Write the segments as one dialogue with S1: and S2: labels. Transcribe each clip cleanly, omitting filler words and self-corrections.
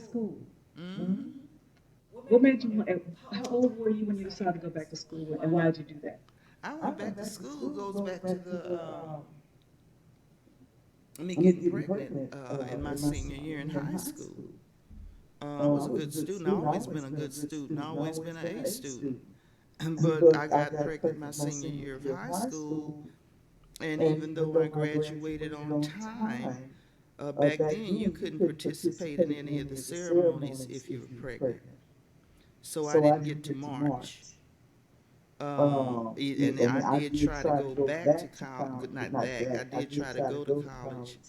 S1: school?
S2: Mm-hmm.
S1: What made you want? How old were you when you decided to go back to school, and why did you do that?
S2: I went back to school. Goes back to the me getting pregnant in my senior year in high school. I was a good student. I always been a good student. I always been an A student. But I got pregnant my senior year of high school, and even though I graduated on time, back then you couldn't participate in any of the ceremonies if you were pregnant. So I didn't get to march. And I did try to go back to college, not back, I did try to go to college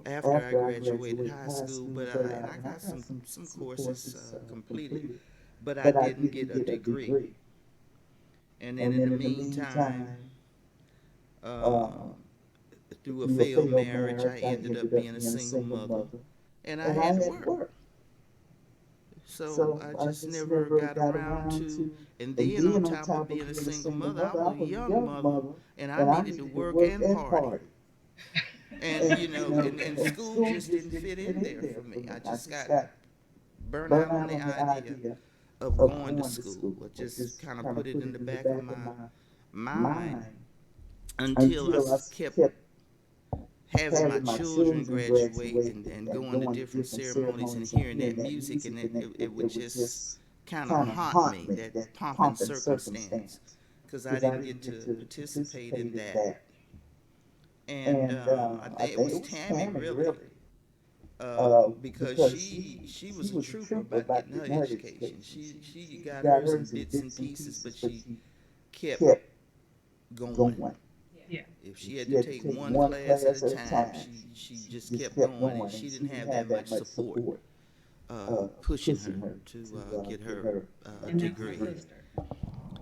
S2: after I graduated high school, but and I got some courses completed, but I didn't get a degree. And then in the meantime, uh, through a failed marriage, I ended up being a single mother, and I had to work. So I just never got around to, and then on top of being a single mother, I was a young mother, and I needed to work and party. And and school just didn't fit in there for me. I just got burnt out on the idea of going to school. I just kind of put it in the back of my mind until kept having my children graduate and going to different ceremonies and hearing that music, and it would just kind of haunt me, that pomp and circumstance, because I didn't get to participate in that. And I think it was Tammy really, because she was a trooper about getting her education. She got hers in bits and pieces, but she kept going.
S1: Yeah.
S2: If she had to take one class at a time, she just kept going, and she didn't have that much support pushing her to get her
S1: And that's my
S2: degree.
S1: sister.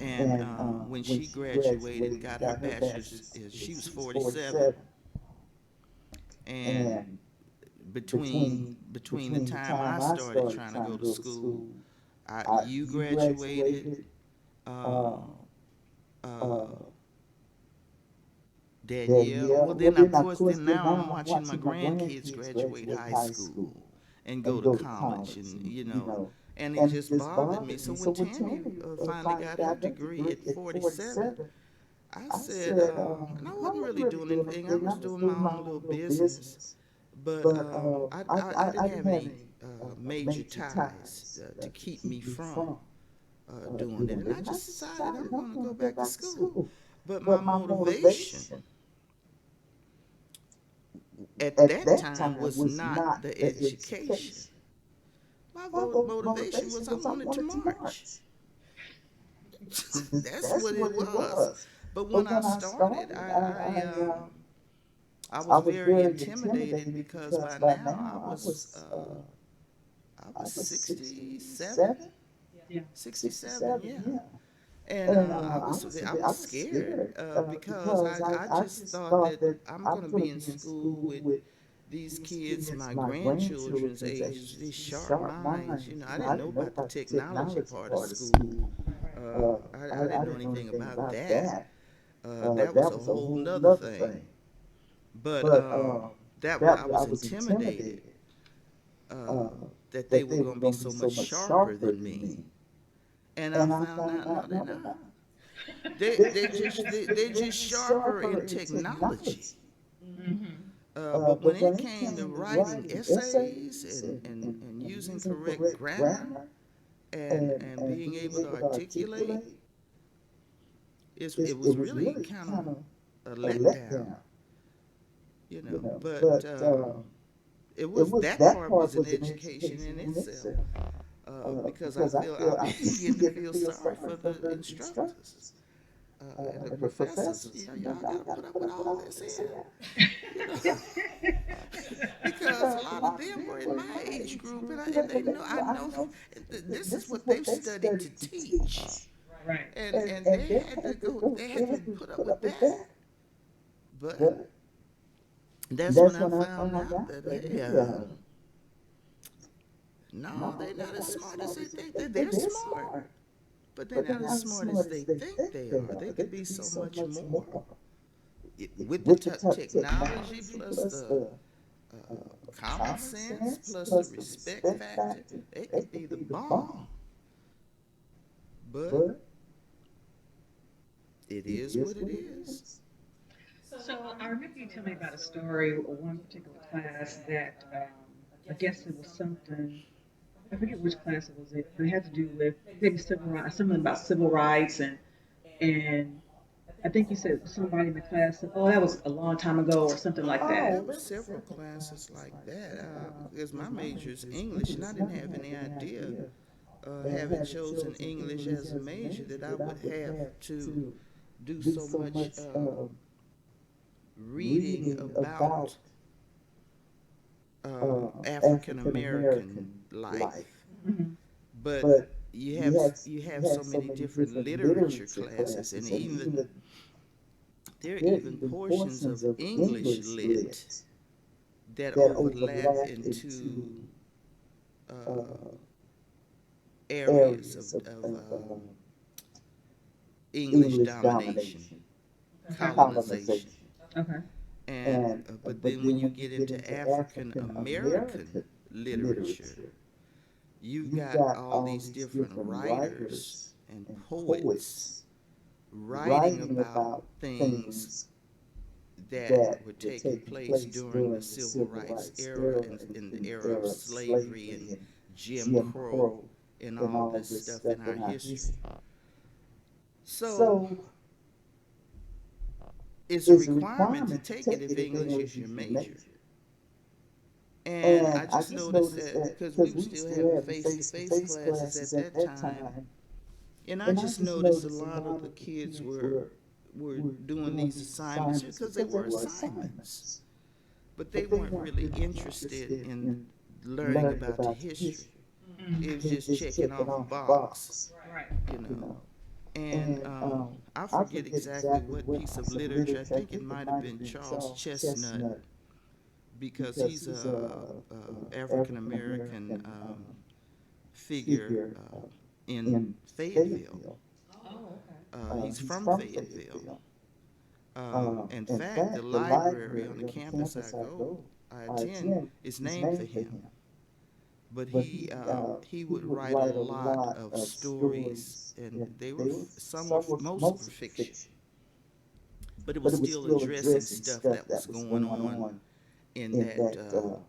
S2: And when she graduated and got her bachelor's, she was 47, and between the time I started trying to go to school, you graduated. Uh, uh, Danielle. Well, then of course, then now I'm watching my grandkids graduate high school and go to college, and it just bothered me. So when Tammy finally got her degree at 47, I said, and I wasn't really doing anything. I was doing my own little business, but I didn't have any major ties to keep me from doing it, and I just decided I'm going to go back to school. But my motivation at that time was not the education. My motivation was I wanted to march. That's what it was. But when I started, I was very intimidated because by now I was 67,
S1: Yeah.
S2: 67, yeah. And I was scared because I just thought that I'm going to be in school with these kids, my grandchildren's ages, these sharp minds. I didn't know about the technology part of school. I didn't know anything about that. That was a whole nother thing. But I was intimidated uh, that they were going to be so much sharper than me. And I found out, no, they're not. They're just sharper in technology.
S1: Mm-hmm.
S2: But when it came to writing essays and using correct grammar and being able to articulate, it was really kind of a letdown, But it was that part was an education in itself because I feel I began to feel sorry for the instructors and the professors. Y'all got to put up with all this here, you know. Because a lot of them were in my age group, and they know I know this is what they've studied to teach,
S1: Right.
S2: and they had to put up with that. But that's when I found out that no, they're not as smart as they think. They're smart, but they're not as smart as they think they are. They could be so much more with the technology plus common sense plus the respect factor, they could be the bomb. But it is what it is.
S1: So I remember you telling me about a story of one particular class that I guess it was something, I forget which class it was, but it had to do with maybe civil rights, something about civil rights, and I think you said somebody in the class said, "Oh, that was a long time ago," or something like
S2: There
S1: that.
S2: were several classes like that because my major is English, and I didn't have any idea, having chosen English as a major, that I would have to do so much reading about African American life.
S1: Hmm.
S2: But you have so many different literature classes, and even there are even portions of English lit that overlap into uh, areas of English domination,
S1: Okay.
S2: colonization,
S1: Okay.
S2: and but then when you get into African American literature, you've got all these different writers and poets writing about things that were taking place during the civil rights era and in the era of slavery and Jim Crow and all this stuff in our history. So it's a requirement to take it if English is your major. And I just noticed that because we were still having face to face classes at that time, and I just noticed a lot of the kids were doing these assignments because they were assignments, but they weren't really interested in learning about the history.
S1: Hmm.
S2: It was just checking off a box,
S1: Right.
S2: you know. And I forget exactly what piece of literature. I think it might have been Charles Chestnut because he's a African American figure in Fayetteville.
S1: Oh, okay.
S2: He's from Fayetteville. In fact, the library on the campus I attend is named for him. But he would write a lot of stories, and they were most were fiction, but it was still addressing stuff that was going on in that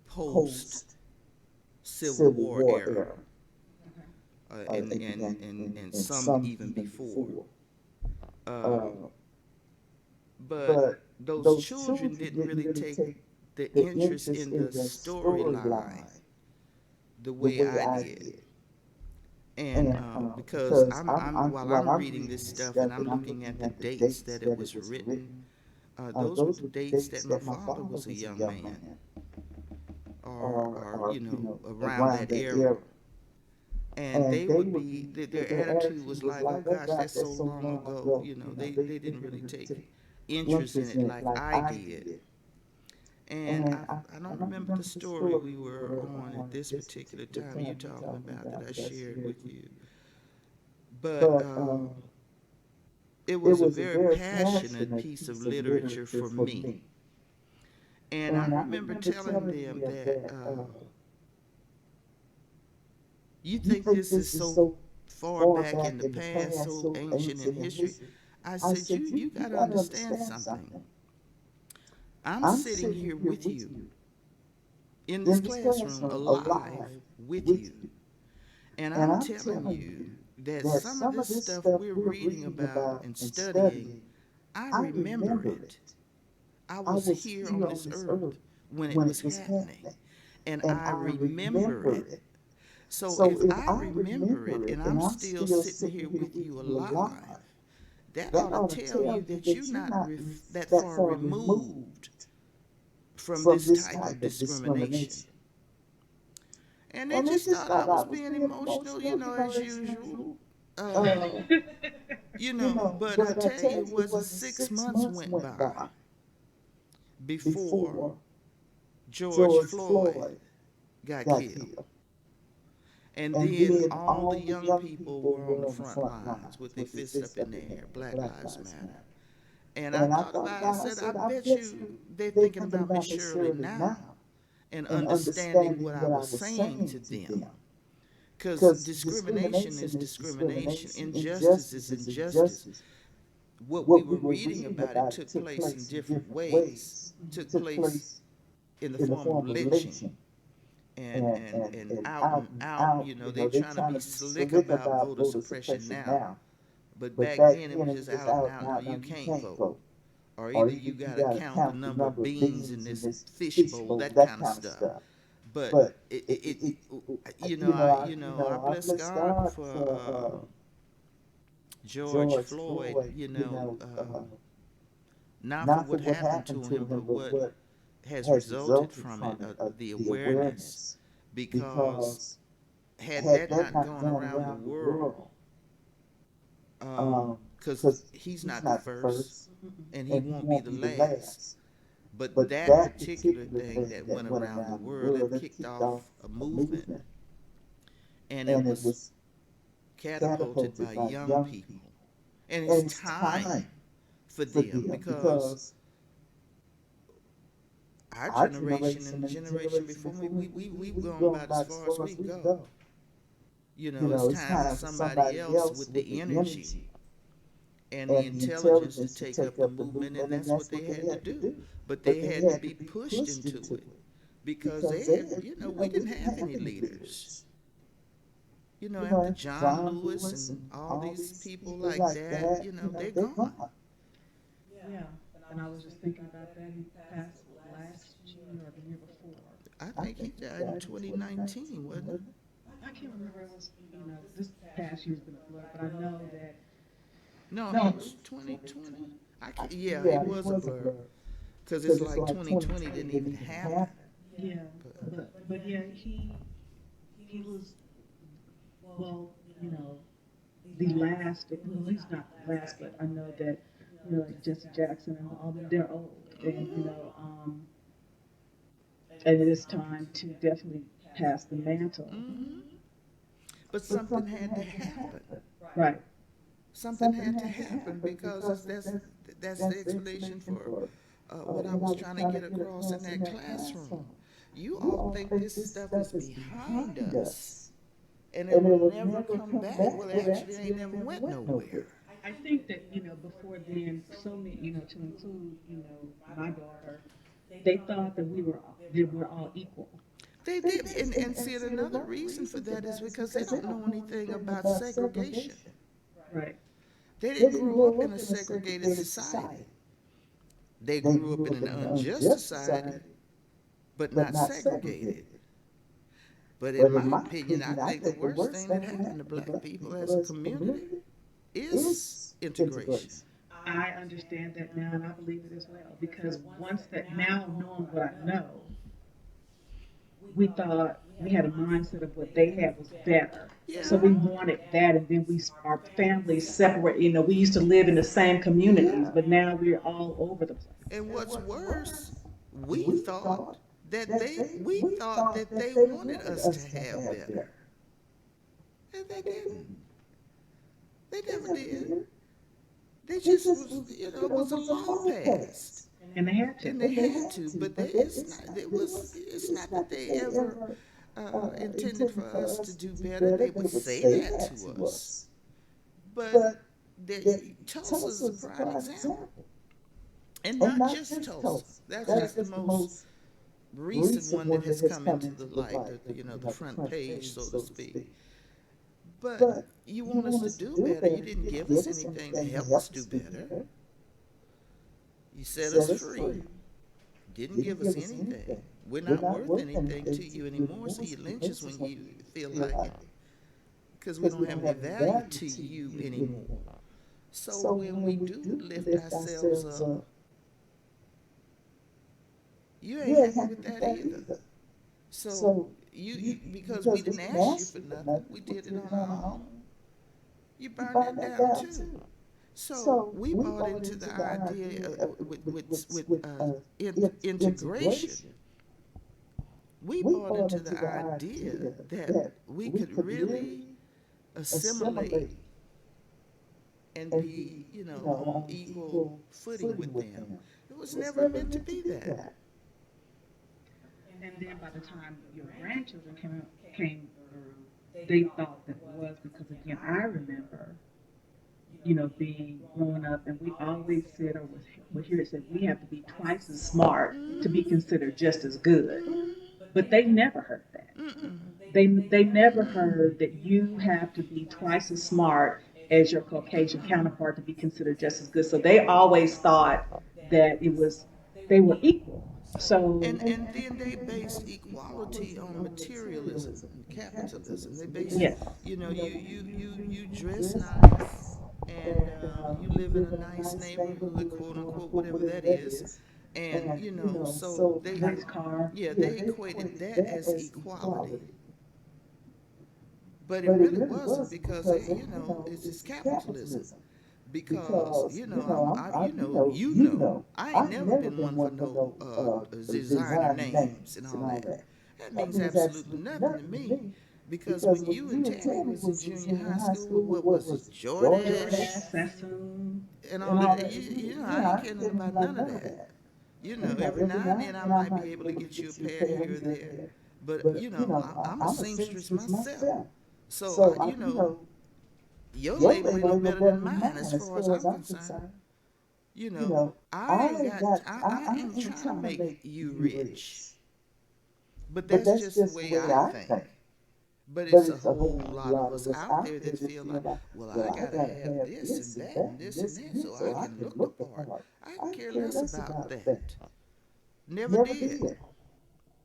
S2: post Civil War era,
S1: Okay.
S2: and some even before. Uh, but those children didn't really take the interest in the storyline the way I did. And because I'm while I'm reading this stuff and I'm looking at the dates that it was written, those were the dates that my father was a young man, or around that era. And they would be their attitude was like, oh gosh, that's so long ago. They didn't really take interest in it like I did. And I don't remember the story we were on at this particular time you talking about that I shared with you, but it was a very passionate piece of literature for me. And I remember telling them that you think this is so far back in the past, so ancient in history. I said, you got to understand something. I'm sitting here with you in this classroom, alive with you. And I'm telling you that some of this stuff we're reading about and studying, I remember it. I was here on this earth when it was happening, and I remember it. So if I remember it and I'm still sitting here with you alive, that ought to tell you that you're not that far removed from this type of discrimination. And they just thought I was being emotional, as usual. Uh, but I tell you, it wasn't 6 months went by before George Floyd got killed. And then all the young people were on the front lines with their fists up in the air, Black Lives Matter. And I thought about it. I said, I bet you they're thinking about Miss Shirley now and understanding what I was saying to them. Because discrimination is discrimination, injustice is injustice. What we were reading about, it took place in different ways. Took place in the form of lynching and out and out. They trying to be slick about voter suppression now. But back then it was just out and out. No, you can't vote. Or either you got to count the number of beans in this fishbowl, that kind of stuff. But I bless God for George Floyd. Not for what happened to him, but what has resulted from it, the awareness. Because had that not gone around the world, because he's not the first, and he won't be the last. But that particular thing that went around the world, it kicked off a movement, and it was catapulted by young people. And it's time for them, because our generation and the generation before me, we've gone about as far as we go. It's time for somebody else with the energy and the intelligence to take up the movement, and that's what they had to do. But they had to be pushed into it, because they had, we didn't have any leaders. After John Lewis and all these people like that, they're gone.
S1: Yeah, and I was just thinking about that. He passed last year or the year before.
S2: I think he died in 2019, wasn't it?
S1: I can't remember. It was, this past year's been a blur, but I know that.
S2: No, it was 2020. Yeah, it was a blur, because it's like 2020 didn't even happen.
S1: Yeah, but yeah, he was, well, the last. Well, he's not the last, but I know that like Jesse Jackson and all them, they're old, and and it is time to definitely pass the mantle.
S2: Mm-hmm. But something had to happen.
S1: Right.
S2: Something had to happen, because that's the explanation for what I was trying to get across in that classroom. You all think this stuff is behind us, and it will never come back. Well, actually, it ain't never went nowhere.
S1: I think that before then, so many to include my daughter, they thought that we're all equal.
S2: They did, and see, another reason for that is because they don't know anything about segregation.
S1: Right.
S2: They didn't grow up in a segregated society. They grew up in an unjust society, but not segregated. But in my opinion, I think the worst thing that happened to black people as a community is integration.
S1: I understand that now, and I believe it as well. Because once that, now knowing what I know, we thought we had a mindset of what they had was better.
S2: Yeah.
S1: So we wanted that, and then our families separate. We used to live in the same communities, but now we're all over the place.
S2: And what's worse, we thought that they wanted us to have better, and they didn't. They never did. They just was, it was a law passed,
S1: And they had to.
S2: and they had to. But it's not that they ever intended for us to do better. They would say that to us, but Tulsa is a prime example, and not just Tulsa. That's just the most recent one that has come into the light, the front page, so to speak. But you want us to do better. You didn't give us anything to help us do better. You set us free. Didn't give us anything. We're not worth anything to you anymore, so you lynch us when you feel like it. Because we don't have any value to you anymore. So when we do lift ourselves up, you ain't happy with that either. So you because we didn't ask you for nothing, we did it on our own. You burned that down too. So we bought into the idea with integration. We bought into the idea that we could really assimilate and be, on equal footing with them. It was never meant to be that.
S1: And then by the time your grandchildren came through, they thought that it was because again, I remember, being growing up, and we always said, or would hear it said, we have to be twice as smart to be
S2: Mm-hmm.
S1: considered just as good. But they never heard that.
S2: Mm-mm.
S1: They never
S2: Mm-mm.
S1: heard that you have to be twice as smart as your Caucasian
S2: Mm-mm.
S1: counterpart to be considered just as good. So they always thought that they were equal. So
S2: And then they based equality on materialism and capitalism. They based,
S1: yes,
S2: you dress nice, and you live in a nice neighborhood, quote unquote, whatever that is, and so
S1: nice car.
S2: yeah, they equated that as equality, but it really wasn't, because it's just capitalism. Because I ain't never been one for no designer names and all that. That means absolutely nothing to me, because when you and Terry was in junior high school, what was it,
S1: Jordan,
S2: Jordache
S1: Sassoon,
S2: and all
S1: and
S2: of
S1: all
S2: that?
S1: that.
S2: I ain't caring about none of that. Every now and then I might be able to get you a pair here or there, but I'm a seamstress myself, so your label ain't no better than mine as far as I'm concerned. I ain't trying to make you rich, but that's just the way I think. But it's a whole lot of us out there that feel like, well, I gotta have this and that and this and that so I can look the part. I can care less about that. Never did.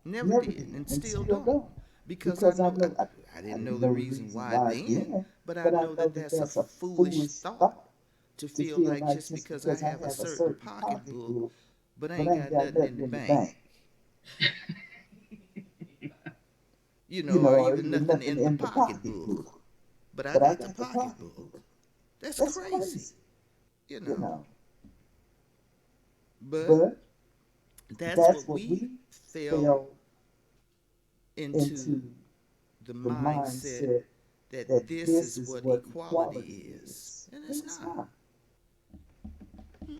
S2: Never did, and still don't. Because I didn't know the reason why then, but I know that that's a foolish thought, to feel like just because I have a certain pocketbook, but I ain't got nothing in the bank, or even nothing in the pocketbook, but I got the pocketbook. That's crazy, you know. But that's what we fell into, the mindset that this is what equality is, and it's not.